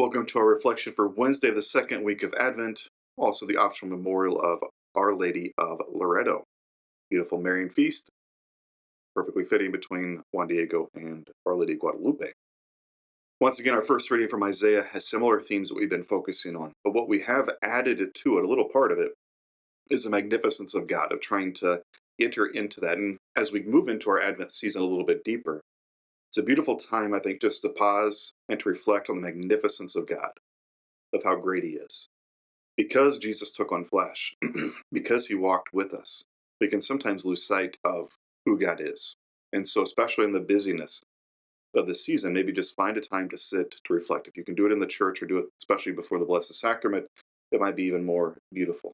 Welcome to our reflection for Wednesday, the second week of Advent, also the optional memorial of Our Lady of Loreto. Beautiful Marian feast, perfectly fitting between Juan Diego and Our Lady of Guadalupe. Once again, our first reading from Isaiah has similar themes that we've been focusing on, but what we have added to it, a little part of it, is the magnificence of God, of trying to enter into that. And as we move into our Advent season a little bit deeper, it's a beautiful time, I think, just to pause and to reflect on the magnificence of God, of how great He is. Because Jesus took on flesh, because He walked with us, we can sometimes lose sight of who God is. And so, especially in the busyness of the season, maybe just find a time to sit to reflect. If you can do it in the church or do it especially before the Blessed Sacrament, it might be even more beautiful.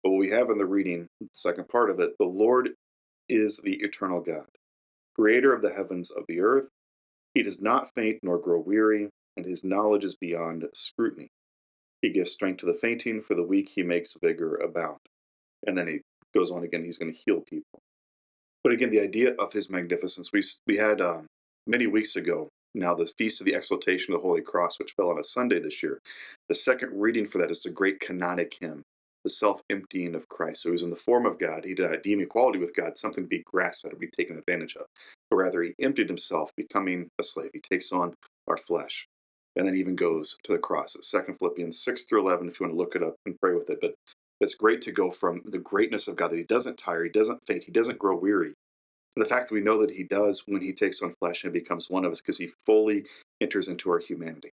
But what we have in the reading, the second part of it, the Lord is the eternal God, creator of the heavens of the earth. He does not faint nor grow weary, and His knowledge is beyond scrutiny. He gives strength to the fainting, for the weak He makes vigor abound. And then He goes on again, He's going to heal people. But again, the idea of His magnificence, we had many weeks ago now the Feast of the Exaltation of the Holy Cross, which fell on a Sunday this year. The second reading for that is the great canonic hymn, the self-emptying of Christ. So He was in the form of God. He did not deem equality with God something to be grasped at or be taken advantage of. But rather, He emptied Himself, becoming a slave. He takes on our flesh. And then even goes to the cross. At 2 Philippians 6 through 11, if you want to look it up and pray with it. But it's great to go from the greatness of God, that He doesn't tire, He doesn't faint, He doesn't grow weary, to the fact that we know that He does when He takes on flesh and becomes one of us, because He fully enters into our humanity.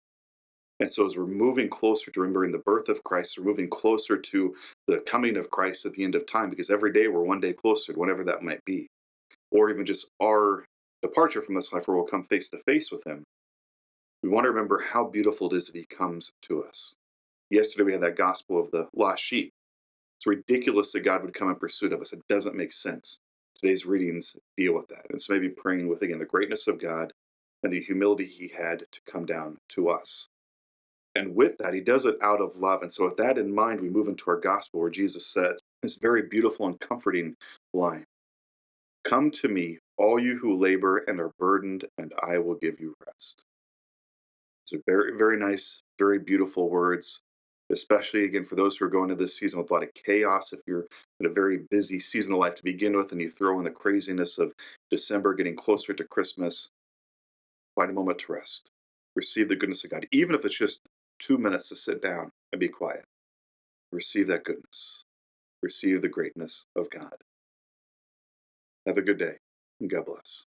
And so as we're moving closer to remembering the birth of Christ, we're moving closer to the coming of Christ at the end of time, because every day we're one day closer to whatever that might be. Or even just our departure from this life, where we'll come face to face with Him. We want to remember how beautiful it is that He comes to us. Yesterday we had that gospel of the lost sheep. It's ridiculous that God would come in pursuit of us. It doesn't make sense. Today's readings deal with that. And so maybe praying with, again, the greatness of God and the humility He had to come down to us. And with that, He does it out of love. And so with that in mind, we move into our gospel, where Jesus says this very beautiful and comforting line: "Come to me, all you who labor and are burdened, and I will give you rest." So very, very nice, very beautiful words, especially again for those who are going into this season with a lot of chaos. If you're in a very busy season of life to begin with, and you throw in the craziness of December, getting closer to Christmas, find a moment to rest. Receive the goodness of God, even if it's just 2 minutes to sit down and be quiet. Receive that goodness. Receive the greatness of God. Have a good day, and God bless.